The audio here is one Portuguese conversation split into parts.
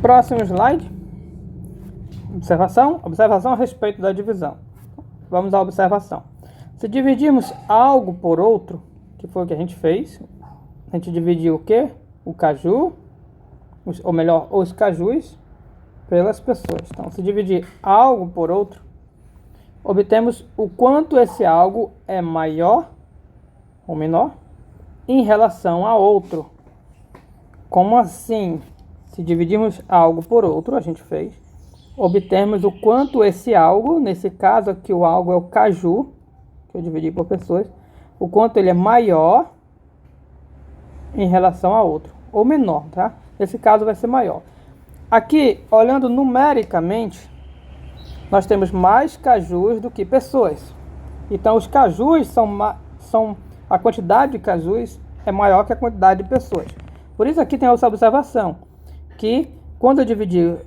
Próximo slide. Observação a respeito da divisão. Vamos à observação. Se dividirmos algo por outro, que foi o que a gente fez, a gente dividiu o quê? O caju, ou melhor, os cajus pelas pessoas. Então, se dividir algo por outro, obtemos o quanto esse algo é maior ou menor em relação a outro. Como assim? Se dividirmos algo por outro, a gente fez, obtemos o quanto esse algo, nesse caso aqui o algo é o caju, que eu dividi por pessoas, o quanto ele é maior em relação a outro, ou menor, tá? Nesse caso vai ser maior. Aqui, olhando numericamente, nós temos mais cajus do que pessoas. Então, os cajus a quantidade de cajus é maior que a quantidade de pessoas. Por isso aqui tem essa observação, que quando eu dividir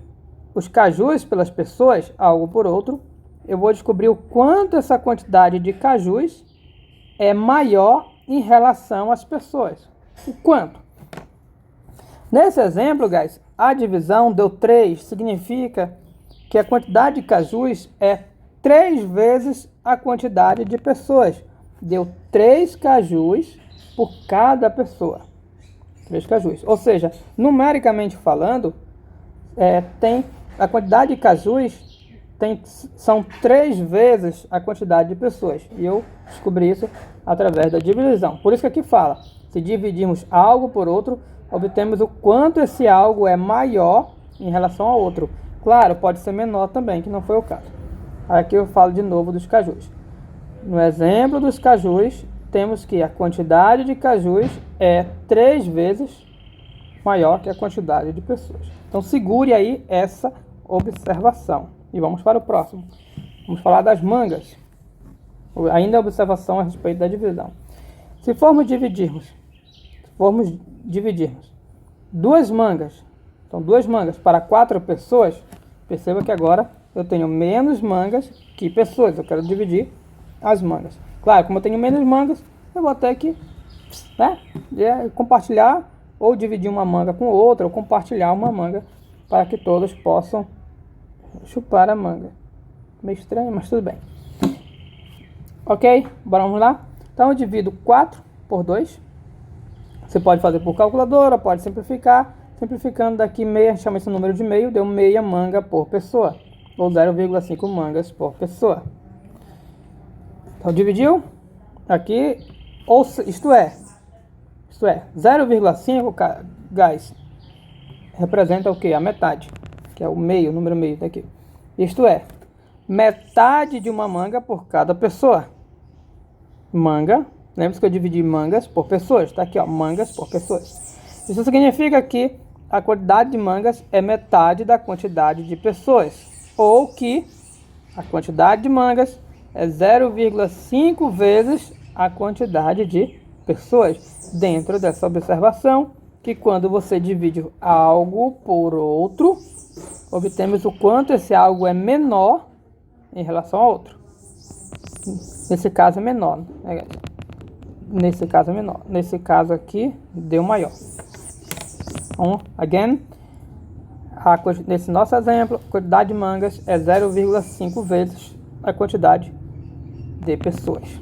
os cajus pelas pessoas, algo por outro, eu vou descobrir o quanto essa quantidade de cajus é maior em relação às pessoas. O quanto? Nesse exemplo, guys, a divisão deu 3, significa que a quantidade de cajus é 3 vezes a quantidade de pessoas. Deu 3 cajus por cada pessoa. 3 cajus. Ou seja, numericamente falando, tem a quantidade de cajus são 3 vezes a quantidade de pessoas. E eu descobri isso através da divisão. Por isso que aqui fala, se dividirmos algo por outro, obtemos o quanto esse algo é maior em relação ao outro. Claro, pode ser menor também, que não foi o caso. Aqui eu falo de novo dos cajus. No exemplo dos cajus, temos que a quantidade de cajus é 3 vezes maior que a quantidade de pessoas. Então segure aí essa observação. E vamos para o próximo. Vamos falar das mangas. Ainda a observação a respeito da divisão. Se formos dividirmos 2 mangas, então 2 mangas para 4 pessoas, perceba que agora eu tenho menos mangas que pessoas. Eu quero dividir as mangas. Claro, como eu tenho menos mangas, eu vou ter que compartilhar, ou dividir uma manga com outra, ou compartilhar uma manga para que todos possam chupar a manga. Meio estranho, mas tudo bem. Ok? Vamos lá? Então eu divido 4 por 2. Você pode fazer por calculadora, pode simplificar. Simplificando daqui meia, a gente chama esse número de meio, deu meia manga por pessoa. Ou 0,5 mangas por pessoa. Então dividiu aqui, isto é 0,5, guys, representa o que? A metade, que é o meio, o número meio daqui. Isto é, metade de uma manga por cada pessoa. Manga, lembre-se que eu dividi mangas por pessoas, tá aqui ó, mangas por pessoas. Isso significa que a quantidade de mangas é metade da quantidade de pessoas, ou que a quantidade de mangas é 0,5 vezes a quantidade de pessoas. Dentro dessa observação, que quando você divide algo por outro, obtemos o quanto esse algo é menor em relação ao outro. Nesse caso é menor, né? Nesse caso é menor. Nesse caso aqui, deu maior. Então, again, nesse nosso exemplo, a quantidade de mangas é 0,5 vezes a quantidade de pessoas.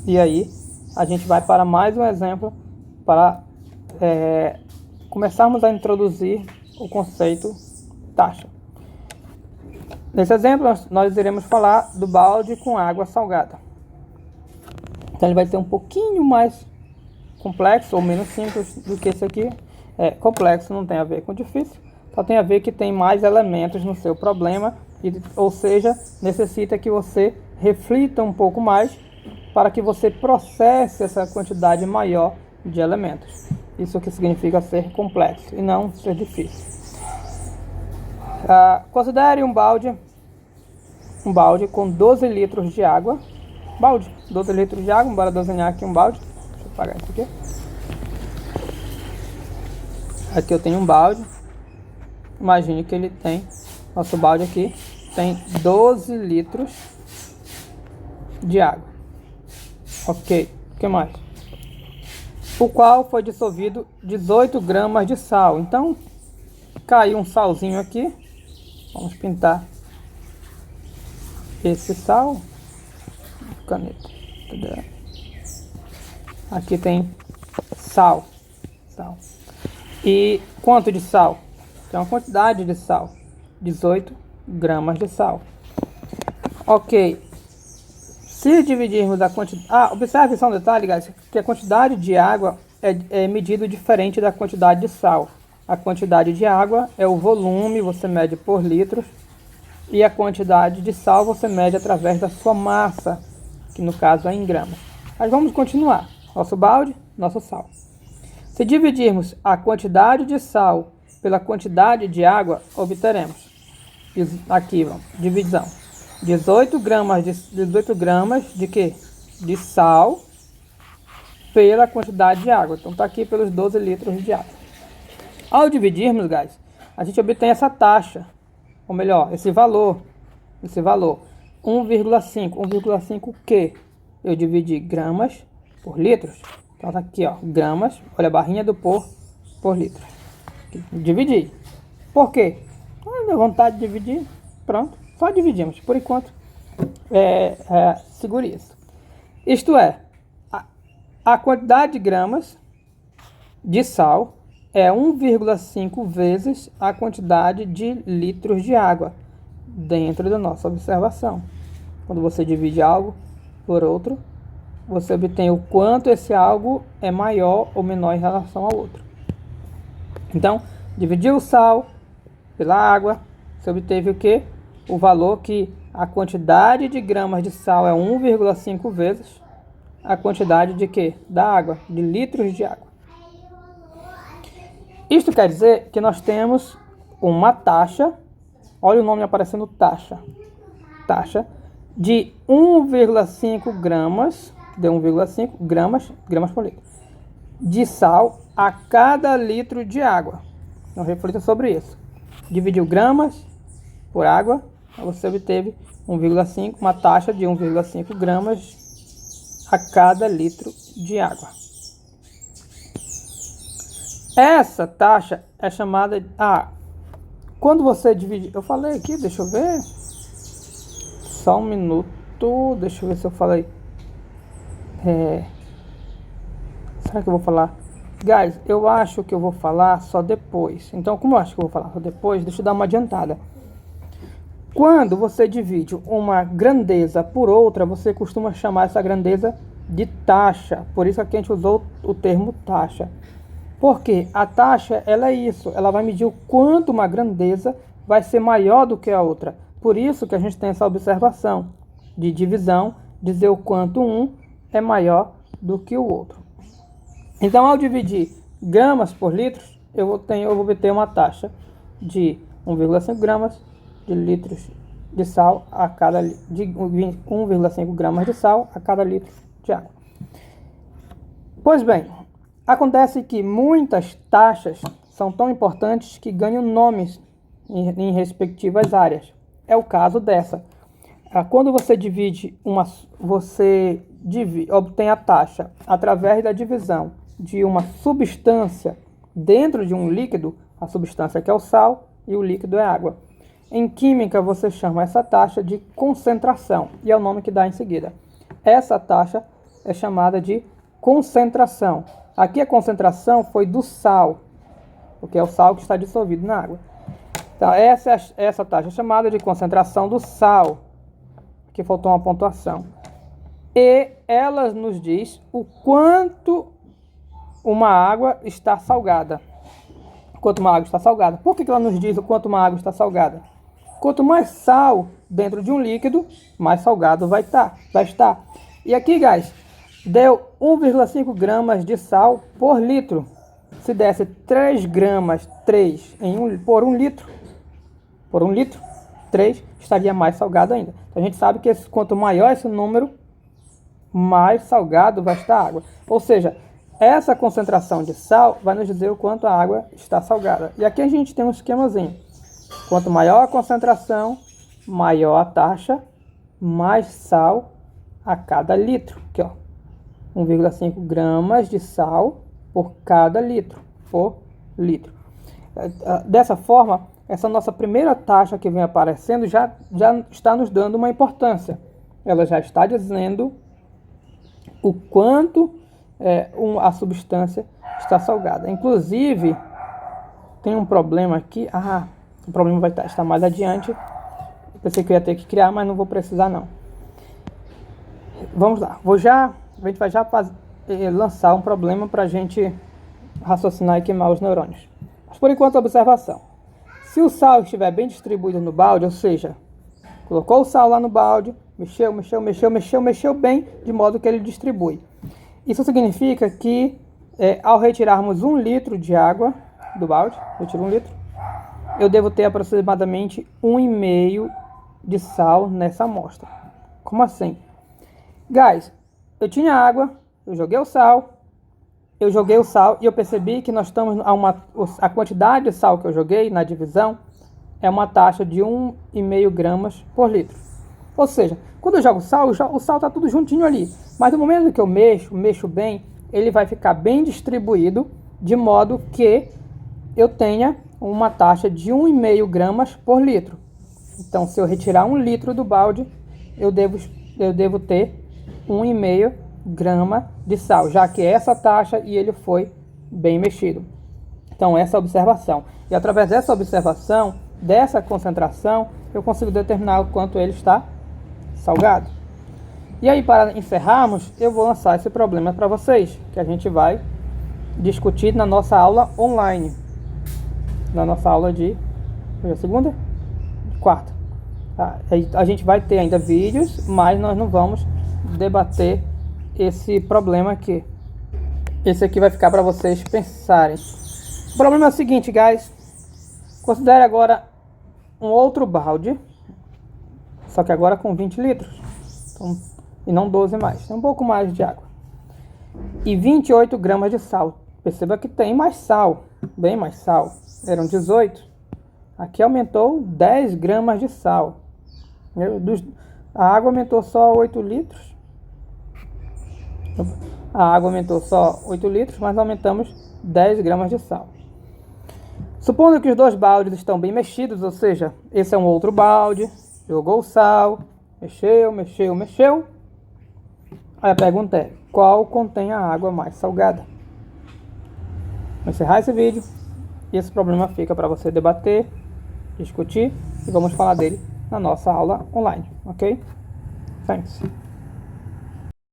E aí, a gente vai para mais um exemplo para começarmos a introduzir o conceito taxa. Nesse exemplo, nós iremos falar do balde com água salgada. Então, ele vai ser um pouquinho mais complexo ou menos simples do que esse aqui. Complexo não tem a ver com difícil, só tem a ver que tem mais elementos no seu problema, ou seja, necessita que você reflita um pouco mais para que você processe essa quantidade maior de elementos. Isso que significa ser complexo e não ser difícil. Considere um balde com 12 litros de água. 12 litros de água, bora desenhar aqui um balde. Deixa eu apagar isso aqui. Aqui eu tenho um balde. Imagine que ele tem, nosso balde aqui tem 12 litros de água. Ok, o que mais? O qual foi dissolvido 18 gramas de sal. Então, caiu um salzinho aqui. Vamos pintar esse sal. Caneta. Aqui tem sal. E quanto de sal? Tem uma quantidade de sal. 18 gramas de sal. Ok. Se dividirmos a quantidade... observe só um detalhe, guys, que a quantidade de água é medido diferente da quantidade de sal. A quantidade de água é o volume, você mede por litros. E a quantidade de sal você mede através da sua massa, que no caso é em gramas. Mas vamos continuar. Nosso balde, nosso sal. Se dividirmos a quantidade de sal pela quantidade de água, obteremos. Aqui, vamos, divisão. 18 gramas de quê? De sal pela quantidade de água. Então está aqui pelos 12 litros de água. Ao dividirmos, guys, a gente obtém essa taxa, ou melhor, esse valor, 1,5. 1,5 o quê? Eu dividi gramas por litros. Então tá aqui, ó, gramas, olha a barrinha do por litro. Dividi. Por quê? Deu vontade de dividir, pronto, só dividimos, por enquanto, segure isso. Isto é, a quantidade de gramas de sal é 1,5 vezes a quantidade de litros de água dentro da nossa observação. Quando você divide algo por outro, você obtém o quanto esse algo é maior ou menor em relação ao outro. Então, dividir o sal pela água, você obteve o quê? O valor que a quantidade de gramas de sal é 1,5 vezes a quantidade de quê? Da água, de litros de água. Isto quer dizer que nós temos uma taxa, olha o nome aparecendo, taxa de 1,5 gramas, deu 1,5 gramas por litro, de sal a cada litro de água. Então reflita sobre isso. Dividiu gramas por água, você obteve 1,5, uma taxa de 1,5 gramas a cada litro de água. Essa taxa é chamada... quando você divide... Eu falei aqui, deixa eu ver. Só um minuto. Deixa eu ver se eu falei. Será que eu vou falar? Guys, eu acho que eu vou falar só depois. Então, como eu acho que eu vou falar só depois, deixa eu dar uma adiantada. Quando você divide uma grandeza por outra, você costuma chamar essa grandeza de taxa. Por isso aqui a gente usou o termo taxa. Porque a taxa, ela é isso, ela vai medir o quanto uma grandeza vai ser maior do que a outra. Por isso que a gente tem essa observação de divisão, dizer o quanto um é maior do que o outro. Então, ao dividir gramas por litros, eu vou obter uma taxa de 1,5 gramas de litros de sal a cada de 1,5 gramas de sal a cada litro de água. Pois bem, acontece que muitas taxas são tão importantes que ganham nomes em respectivas áreas. É o caso dessa. Quando você obtém a taxa através da divisão de uma substância dentro de um líquido, a substância que é o sal e o líquido é a água. Em química você chama essa taxa de concentração e é o nome que dá em seguida. Essa taxa é chamada de concentração. Aqui a concentração foi do sal, porque é o sal que está dissolvido na água. Então essa taxa é chamada de concentração do sal, que faltou uma pontuação. E ela nos diz o quanto uma água está salgada. Quanto uma água está salgada. Por que ela nos diz o quanto uma água está salgada? Quanto mais sal dentro de um líquido, mais salgado vai estar. E aqui, guys, deu 1,5 gramas de sal por litro. Se desse 3 gramas, 3 por um litro, 3 estaria mais salgado ainda. Então a gente sabe que quanto maior esse número, mais salgado vai estar a água. Ou seja, essa concentração de sal vai nos dizer o quanto a água está salgada. E aqui a gente tem um esquemazinho. Quanto maior a concentração, maior a taxa, mais sal a cada litro. Aqui, ó, 1,5 gramas de sal por cada litro, Dessa forma, essa nossa primeira taxa que vem aparecendo já está nos dando uma importância. Ela já está dizendo o quanto a substância está salgada. Inclusive, tem um problema aqui. O problema vai estar mais adiante. Eu pensei que eu ia ter que criar, mas não vou precisar não. Vamos lá. A gente vai já lançar um problema para a gente raciocinar e queimar os neurônios. Mas por enquanto, observação. Se o sal estiver bem distribuído no balde, ou seja, colocou o sal lá no balde, mexeu bem, de modo que ele distribui. Isso significa que ao retirarmos 1 litro de água do balde, retiro 1 litro, eu devo ter aproximadamente 1,5 de sal nessa amostra. Como assim? Guys, eu tinha água, eu joguei o sal e eu percebi que nós estamos a quantidade de sal que eu joguei na divisão é uma taxa de 1,5 gramas por litro. Ou seja, quando eu jogo o sal está tudo juntinho ali. Mas no momento que eu mexo bem, ele vai ficar bem distribuído, de modo que eu tenha uma taxa de 1,5 gramas por litro. Então, se eu retirar 1 litro do balde, eu devo ter 1,5 grama de sal, já que é essa taxa e ele foi bem mexido. Então, essa observação. E através dessa observação, dessa concentração, eu consigo determinar o quanto ele está salgado. E aí, para encerrarmos, eu vou lançar esse problema para vocês, que a gente vai discutir na nossa aula online. Na nossa aula de segunda? Quarta. A gente vai ter ainda vídeos, mas nós não vamos debater esse problema aqui. Esse aqui vai ficar para vocês pensarem. O problema é o seguinte, guys. Considere agora um outro balde, só que agora com 20 litros. Então, e não 12 mais. Tem um pouco mais de água. E 28 gramas de sal. Perceba que tem mais sal. Bem mais sal. Eram 18. Aqui aumentou 10 gramas de sal. A água aumentou só 8 litros. A água aumentou só 8 litros, mas aumentamos 10 gramas de sal. Supondo que os dois baldes estão bem mexidos, ou seja, esse é um outro balde, jogou o sal, mexeu. Aí a pergunta é, qual contém a água mais salgada? Vou encerrar esse vídeo e esse problema fica para você debater, discutir e vamos falar dele na nossa aula online, ok? Thanks.